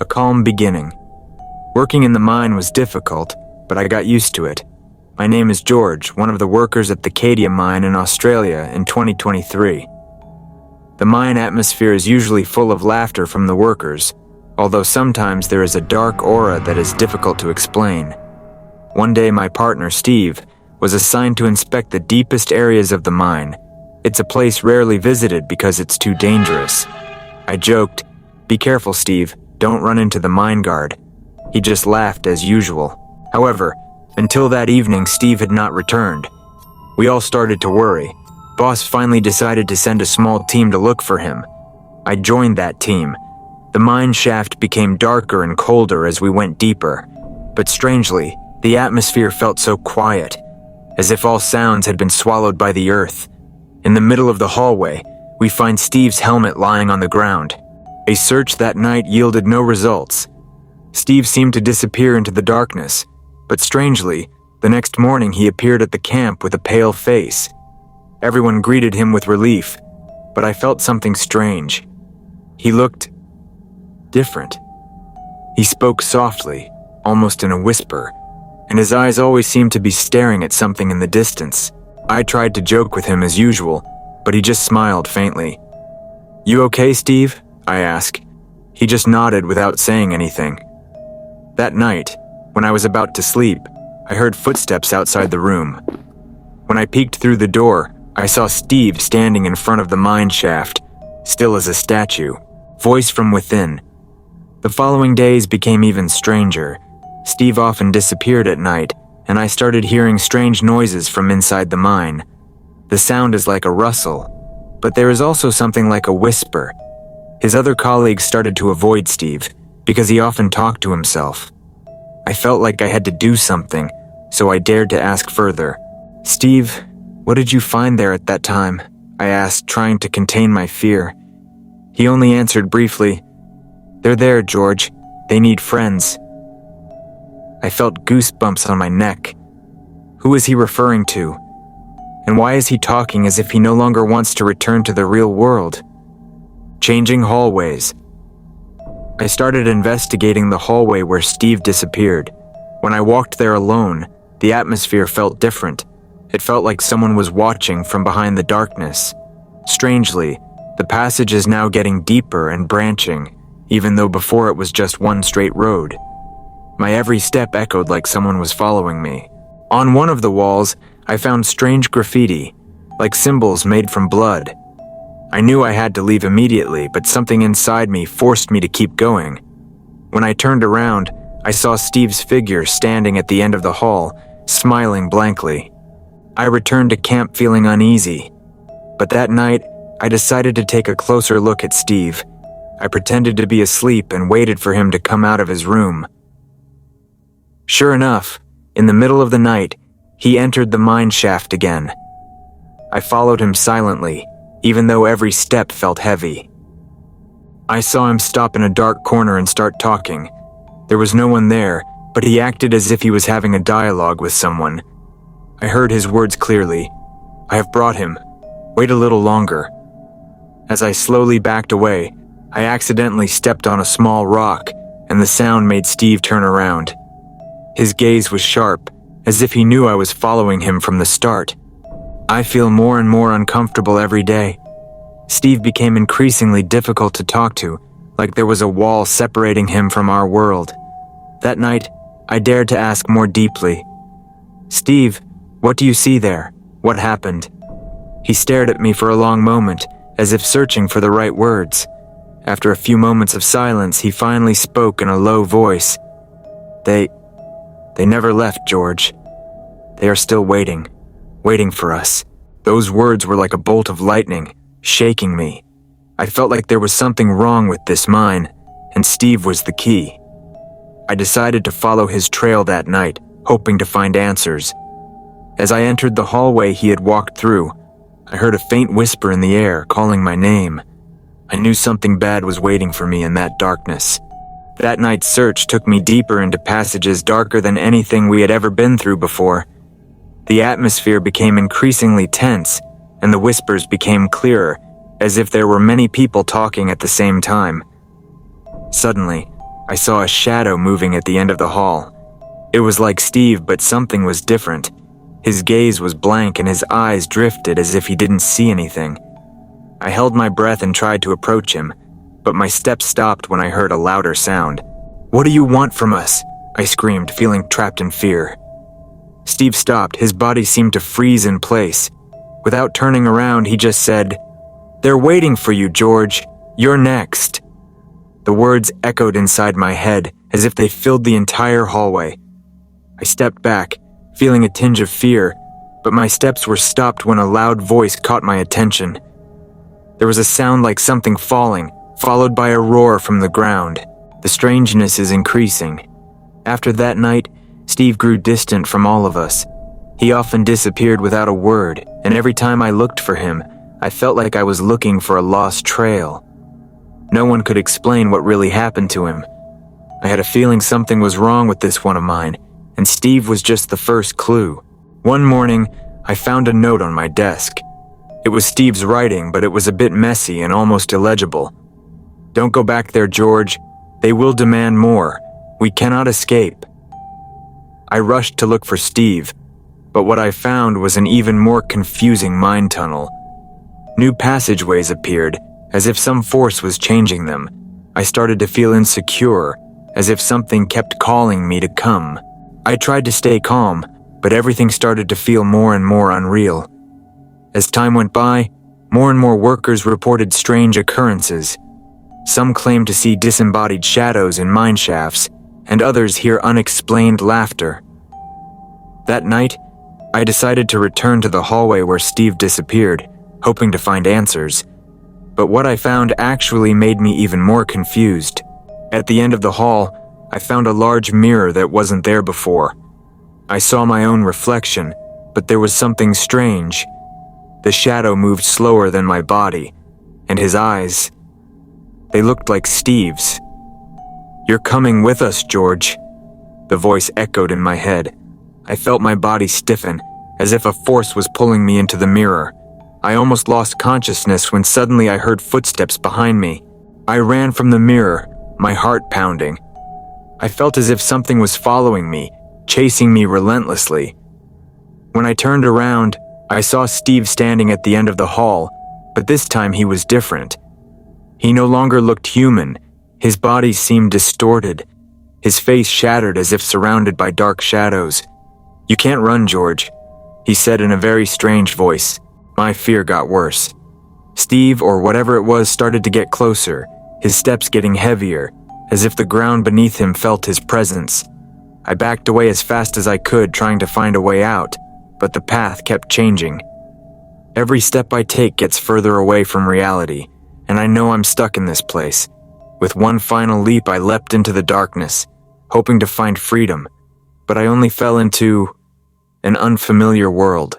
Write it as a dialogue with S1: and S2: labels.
S1: A calm beginning. Working in the mine was difficult, but I got used to it. My name is George, one of the workers at the Cadia mine in Australia in 2023. The mine atmosphere is usually full of laughter from the workers, although sometimes there is a dark aura that is difficult to explain. One day my partner, Steve, was assigned to inspect the deepest areas of the mine. It's a place rarely visited because it's too dangerous. I joked, "Be careful, Steve, don't run into the mine guard." He just laughed as usual. However, until that evening, Steve had not returned. We all started to worry. Boss finally decided to send a small team to look for him. I joined that team. The mine shaft became darker and colder as we went deeper, but strangely, the atmosphere felt so quiet, as if all sounds had been swallowed by the earth. In the middle of the hallway, we find Steve's helmet lying on the ground. A search that night yielded no results. Steve seemed to disappear into the darkness, but strangely, the next morning he appeared at the camp with a pale face. Everyone greeted him with relief, but I felt something strange. He looked different. He spoke softly, almost in a whisper, and his eyes always seemed to be staring at something in the distance. I tried to joke with him as usual, but he just smiled faintly. "You okay, Steve?" I asked. He just nodded without saying anything. That night, when I was about to sleep, I heard footsteps outside the room. When I peeked through the door, I saw Steve standing in front of the mine shaft, still as a statue, voice from within. The following days became even stranger. Steve often disappeared at night, and I started hearing strange noises from inside the mine. The sound is like a rustle, but there is also something like a whisper. His other colleagues started to avoid Steve, because he often talked to himself. I felt like I had to do something, so I dared to ask further. "Steve, what did you find there at that time?" I asked, trying to contain my fear. He only answered briefly, "They're there, George. They need friends." I felt goosebumps on my neck. Who is he referring to? And why is he talking as if he no longer wants to return to the real world? Changing hallways. I started investigating the hallway where Steve disappeared. When I walked there alone, the atmosphere felt different. It felt like someone was watching from behind the darkness. Strangely, the passage is now getting deeper and branching, even though before it was just one straight road. My every step echoed like someone was following me. On one of the walls, I found strange graffiti, like symbols made from blood. I knew I had to leave immediately, but something inside me forced me to keep going. When I turned around, I saw Steve's figure standing at the end of the hall, smiling blankly. I returned to camp feeling uneasy, but that night, I decided to take a closer look at Steve. I pretended to be asleep and waited for him to come out of his room. Sure enough, in the middle of the night, he entered the mine shaft again. I followed him silently, even though every step felt heavy. I saw him stop in a dark corner and start talking. There was no one there, but he acted as if he was having a dialogue with someone. I heard his words clearly. "I have brought him. Wait a little longer." As I slowly backed away, I accidentally stepped on a small rock, and the sound made Steve turn around. His gaze was sharp, as if he knew I was following him from the start. I feel more and more uncomfortable every day. Steve became increasingly difficult to talk to, like there was a wall separating him from our world. That night, I dared to ask more deeply. "Steve, what do you see there? What happened?" He stared at me for a long moment, as if searching for the right words. After a few moments of silence, he finally spoke in a low voice. They never left, George. They are still waiting for us." Those words were like a bolt of lightning, shaking me. I felt like there was something wrong with this mine, and Steve was the key. I decided to follow his trail that night, hoping to find answers. As I entered the hallway he had walked through, I heard a faint whisper in the air, calling my name. I knew something bad was waiting for me in that darkness. That night's search took me deeper into passages darker than anything we had ever been through before. The atmosphere became increasingly tense, and the whispers became clearer, as if there were many people talking at the same time. Suddenly, I saw a shadow moving at the end of the hall. It was like Steve, but something was different. His gaze was blank and his eyes drifted as if he didn't see anything. I held my breath and tried to approach him, but my steps stopped when I heard a louder sound. "What do you want from us?" I screamed, feeling trapped in fear. Steve stopped. His body seemed to freeze in place. Without turning around, he just said, "They're waiting for you, George. You're next." The words echoed inside my head as if they filled the entire hallway. I stepped back, feeling a tinge of fear, but my steps were stopped when a loud voice caught my attention. There was a sound like something falling, followed by a roar from the ground. The strangeness is increasing. After that night, Steve grew distant from all of us. He often disappeared without a word, and every time I looked for him, I felt like I was looking for a lost trail. No one could explain what really happened to him. I had a feeling something was wrong with this one of mine, and Steve was just the first clue. One morning, I found a note on my desk. It was Steve's writing, but it was a bit messy and almost illegible. "Don't go back there, George. They will demand more. We cannot escape." I rushed to look for Steve, but what I found was an even more confusing mind tunnel. New passageways appeared, as if some force was changing them. I started to feel insecure, as if something kept calling me to come. I tried to stay calm, but everything started to feel more and more unreal. As time went by, more and more workers reported strange occurrences. Some claimed to see disembodied shadows in mine shafts, and others hear unexplained laughter. That night, I decided to return to the hallway where Steve disappeared, hoping to find answers. But what I found actually made me even more confused. At the end of the hall, I found a large mirror that wasn't there before. I saw my own reflection, but there was something strange. The shadow moved slower than my body, and his eyes, they looked like Steve's. "You're coming with us, George," the voice echoed in my head. I felt my body stiffen, as if a force was pulling me into the mirror. I almost lost consciousness when suddenly I heard footsteps behind me. I ran from the mirror, my heart pounding. I felt as if something was following me, chasing me relentlessly. When I turned around, I saw Steve standing at the end of the hall, but this time he was different. He no longer looked human. His body seemed distorted, his face shattered as if surrounded by dark shadows. "You can't run, George," he said in a very strange voice. My fear got worse. Steve, or whatever it was, started to get closer, his steps getting heavier, as if the ground beneath him felt his presence. I backed away as fast as I could, trying to find a way out, but the path kept changing. Every step I take gets further away from reality, and I know I'm stuck in this place. With one final leap, I leapt into the darkness, hoping to find freedom, but I only fell into an unfamiliar world.